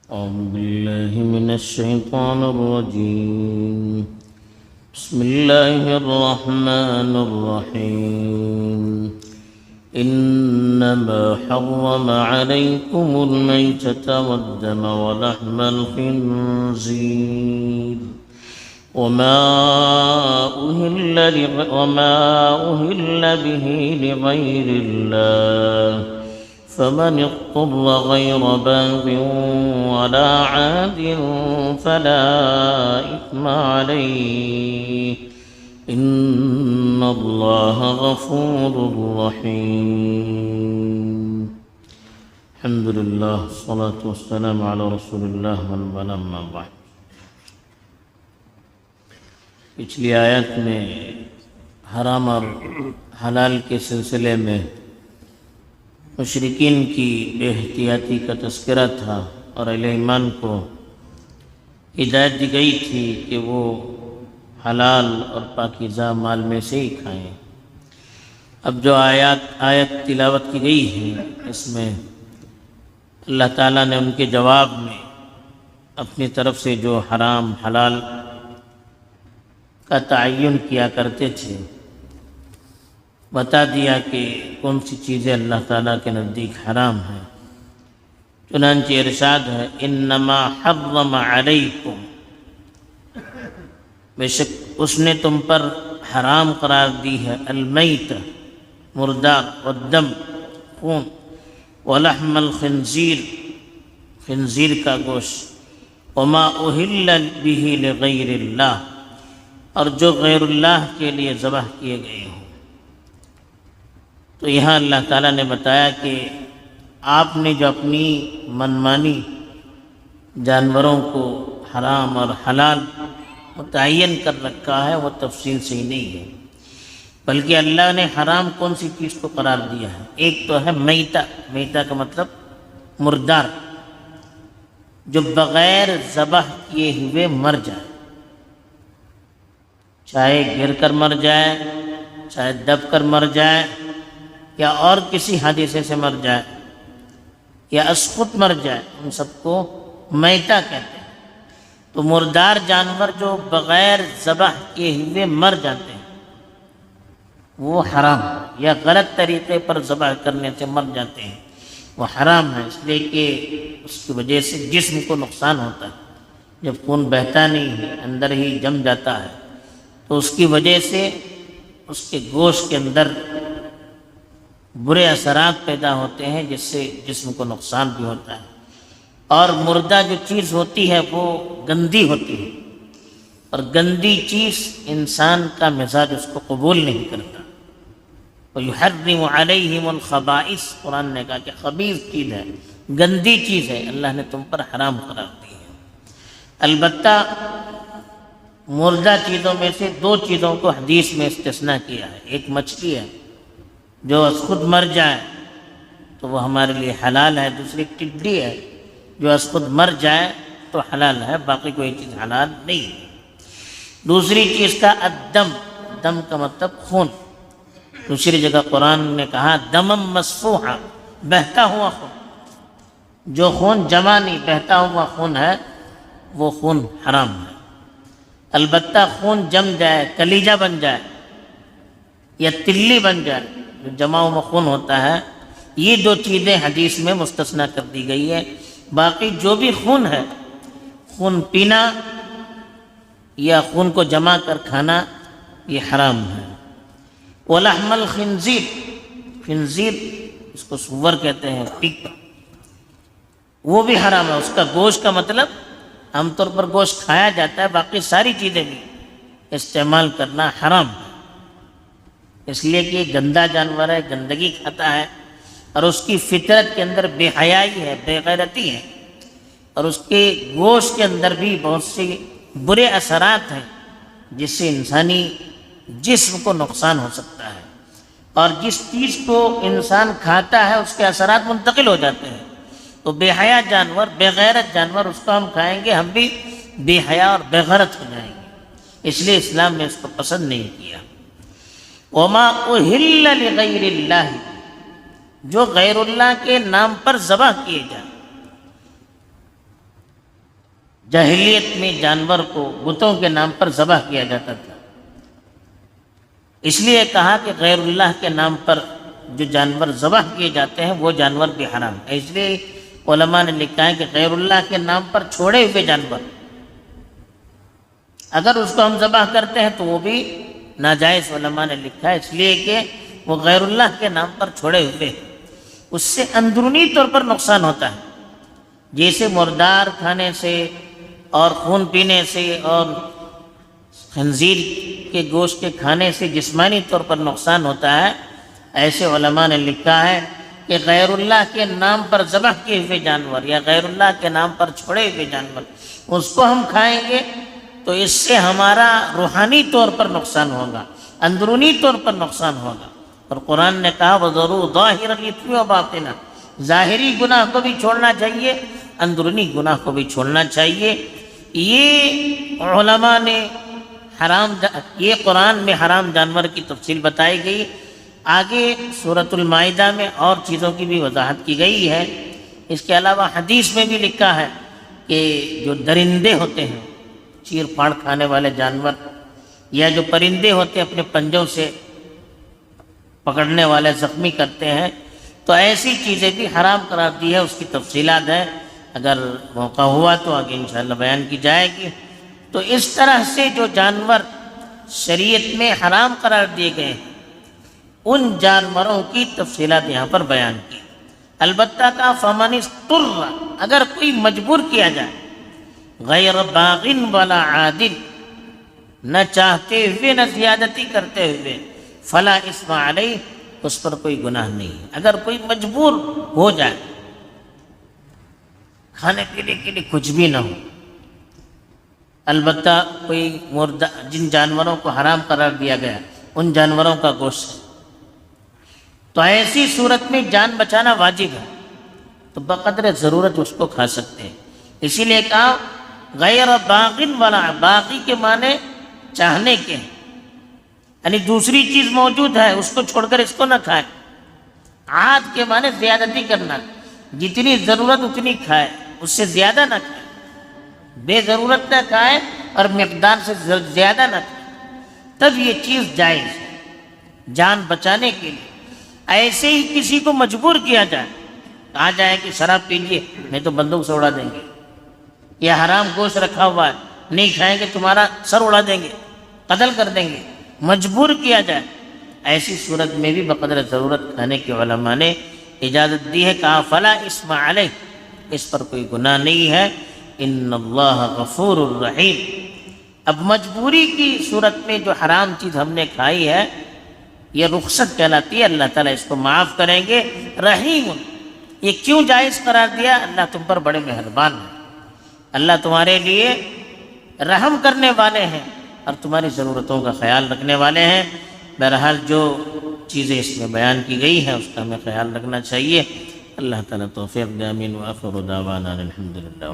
أعوذ بالله من الشيطان الرجيم. بسم الله الرحمن الرحيم. إنما حرم عليكم الميتة والدم ولحم الخنزير وما أهل به لغير الله فمن اضطر غير باغ ولا عاد فلا إثم عليه إن الله غفور رحيم. الحمد لله والصلاة والسلام على رسول الله أما بعد. پچھلی آیت میں حرام اور حلال کے سلسلے میں مشرکین کی بے احتیاطی کا تذکرہ تھا اور اہل ایمان کو ہدایت دی گئی تھی کہ وہ حلال اور پاکیزہ مال میں سے ہی کھائیں. اب جو آیت تلاوت کی گئی ہے اس میں اللہ تعالیٰ نے ان کے جواب میں اپنی طرف سے جو حرام حلال کا تعین کیا کرتے تھے بتا دیا کہ کون سی چیزیں اللہ تعالیٰ کے نزدیک حرام ہیں. چنانچہ ارشاد ہے انما حرم علیکم، بے شک اس نے تم پر حرام قرار دی ہے المیت مردار، والدم خون، ولحم الخنزیر خنزیر کا گوشت، وما اہل به لغیر اللہ اور جو غیر اللہ کے لیے ذبح کیے گئے ہوں. تو یہاں اللہ تعالیٰ نے بتایا کہ آپ نے جو اپنی منمانی جانوروں کو حرام اور حلال متعین کر رکھا ہے وہ تفصیل صحیح نہیں ہے، بلکہ اللہ نے حرام کون سی چیز کو قرار دیا ہے. ایک تو ہے میتہ، میتہ کا مطلب مردار، جو بغیر ذبح کیے ہوئے مر جائے، چاہے گر کر مر جائے، چاہے دب کر مر جائے، یا اور کسی حادثے سے مر جائے، یا اسقط مر جائے، ان سب کو میتہ کہتے ہیں. تو مردار جانور جو بغیر ذبح کیے ہوئے مر جاتے ہیں وہ حرام ہے، یا غلط طریقے پر ذبح کرنے سے مر جاتے ہیں وہ حرام ہے، اس لیے کہ اس کی وجہ سے جسم کو نقصان ہوتا ہے. جب خون بہتا نہیں ہے اندر ہی جم جاتا ہے تو اس کی وجہ سے اس کے گوشت کے اندر برے اثرات پیدا ہوتے ہیں جس سے جسم کو نقصان بھی ہوتا ہے. اور مردہ جو چیز ہوتی ہے وہ گندی ہوتی ہے، اور گندی چیز انسان کا مزاج اس کو قبول نہیں کرتا. وَيُحَرِّمُ عَلَيْهِمُ الْخَبَائِثَ، قرآن نے کہا کہ خبیث چیز ہے، گندی چیز ہے، اللہ نے تم پر حرام قرار دی ہے. البتہ مردہ چیزوں میں سے دو چیزوں کو حدیث میں استثناء کیا ہے. ایک مچھلی ہے جو از خود مر جائے تو وہ ہمارے لیے حلال ہے، دوسری ٹڈی ہے جو از خود مر جائے تو حلال ہے، باقی کوئی چیز حلال نہیں ہے. دوسری چیز کا الدم، دم کا مطلب خون. دوسری جگہ قرآن نے کہا دمم مسفوحا، بہتا ہوا خون. جو خون جمع نہیں، بہتا ہوا خون ہے وہ خون حرام ہے. البتہ خون جم جائے، کلیجہ بن جائے یا تلی بن جائے، جو جمع ہوا خون ہوتا ہے، یہ دو چیزیں حدیث میں مستثنیٰ کر دی گئی ہے. باقی جو بھی خون ہے، خون پینا یا خون کو جمع کر کھانا یہ حرام ہے. وَلَحْمَ الْخِنْزِيرِ، خنزیر اس کو سور کہتے ہیں، پگ، وہ بھی حرام ہے. اس کا گوشت کا مطلب عام طور پر گوشت کھایا جاتا ہے، باقی ساری چیزیں بھی استعمال کرنا حرام ہے، اس لیے کہ یہ گندا جانور ہے، گندگی کھاتا ہے، اور اس کی فطرت کے اندر بے حیائی ہے، بے غیرتی ہے، اور اس کے گوشت کے اندر بھی بہت سے برے اثرات ہیں جس سے انسانی جسم کو نقصان ہو سکتا ہے. اور جس چیز کو انسان کھاتا ہے اس کے اثرات منتقل ہو جاتے ہیں. تو بے حیا جانور، بے غیرت جانور، اس کو ہم کھائیں گے ہم بھی بے حیا اور بے غیرت ہو جائیں گے، اس لیے اسلام نے اس کو پسند نہیں کیا. وما اہل لغیر اللہ، جو غیر اللہ کے نام پر ذبح کیے جائیں. جاہلیت میں جانور کو بتوں کے نام پر ذبح کیا جاتا تھا، اس لیے کہا کہ غیر اللہ کے نام پر جو جانور ذبح کیے جاتے ہیں وہ جانور بھی حرام ہے۔ اس لیے علماء نے لکھا ہے کہ غیر اللہ کے نام پر چھوڑے ہوئے جانور اگر اس کو ہم ذبح کرتے ہیں تو وہ بھی ناجائز، علماء نے لکھا ہے، اس لیے کہ وہ غیر اللہ کے نام پر چھوڑے ہوئے ہیں۔ اس سے اندرونی طور پر نقصان ہوتا ہے، جیسے مردار کھانے سے اور خون پینے سے اور خنزیر کے گوشت کے کھانے سے جسمانی طور پر نقصان ہوتا ہے، ایسے علماء نے لکھا ہے کہ غیر اللہ کے نام پر ذبح کیے ہوئے جانور یا غیر اللہ کے نام پر چھوڑے ہوئے جانور اس کو ہم کھائیں گے تو اس سے ہمارا روحانی طور پر نقصان ہوگا، اندرونی طور پر نقصان ہوگا۔ اور قرآن نے کہا وَذَرُوا ظَاهِرَ الْإِثْمِ وَبَاطِنَهُ، ظاہری گناہ کو بھی چھوڑنا چاہیے، اندرونی گناہ کو بھی چھوڑنا چاہیے۔ یہ علماء نے یہ قرآن میں حرام جانور کی تفصیل بتائی گئی۔ آگے سورۃ المائدہ میں اور چیزوں کی بھی وضاحت کی گئی ہے۔ اس کے علاوہ حدیث میں بھی لکھا ہے کہ جو درندے ہوتے ہیں، چیر پھاڑ کھانے والے جانور، یا جو پرندے ہوتے ہیں اپنے پنجوں سے پکڑنے والے، زخمی کرتے ہیں، تو ایسی چیزیں بھی حرام قرار دی ہے۔ اس کی تفصیلات ہیں، اگر موقع ہوا تو آگے انشاءاللہ بیان کی جائے گی۔ تو اس طرح سے جو جانور شریعت میں حرام قرار دیے گئے ہیں ان جانوروں کی تفصیلات یہاں پر بیان کی۔ البتہ کا فمن اضطر، اگر کوئی مجبور کیا جائے، غیر باغ ولا عاد، نہ چاہتے ہوئے نہ زیادتی کرتے ہوئے، فلا اثم علیہ، اس پر کوئی گناہ نہیں ہے۔ اگر کوئی مجبور ہو جائے کھانے پینے کے لیے کچھ بھی نہ ہو، البتہ کوئی مردہ جن جانوروں کو حرام قرار دیا گیا ان جانوروں کا گوشت، تو ایسی صورت میں جان بچانا واجب ہے، تو بقدر ضرورت اس کو کھا سکتے ہیں۔ اسی لیے کہا غیر باغ ولا، باغی کے معنی چاہنے کے ہیں، یعنی دوسری چیز موجود ہے اس کو چھوڑ کر اس کو نہ کھائے۔ عاد کے معنی زیادتی کرنا، جتنی ضرورت اتنی کھائے، اس سے زیادہ نہ کھائے، بے ضرورت نہ کھائے اور مقدار سے زیادہ نہ کھائے، تب یہ چیز جائز ہے جان بچانے کے لیے۔ ایسے ہی کسی کو مجبور کیا جائے، کہا جائے کہ شراب پیجیے نہیں تو بندوق سے اڑا دیں گے، یا حرام گوشت رکھا ہوا ہے نہیں کھائیں گے تمہارا سر اڑا دیں گے، قتل کر دیں گے، مجبور کیا جائے، ایسی صورت میں بھی بقدر ضرورت کھانے کے علماء نے اجازت دی ہے۔ کہا فلا اثم علیہ، اس پر کوئی گناہ نہیں ہے، ان اللہ غفور الرحیم۔ اب مجبوری کی صورت میں جو حرام چیز ہم نے کھائی ہے یہ رخصت کہلاتی ہے، اللہ تعالیٰ اس کو معاف کریں گے۔ رحیم، یہ کیوں جائز قرار دیا؟ اللہ تم پر بڑے مہربان ہیں، اللہ تمہارے لیے رحم کرنے والے ہیں اور تمہاری ضرورتوں کا خیال رکھنے والے ہیں۔ بہرحال جو چیزیں اس میں بیان کی گئی ہیں اس کا ہمیں خیال رکھنا چاہیے۔ اللہ تعالیٰ توفیق دے، آمین۔ وآخر دعوانا الحمدللہ۔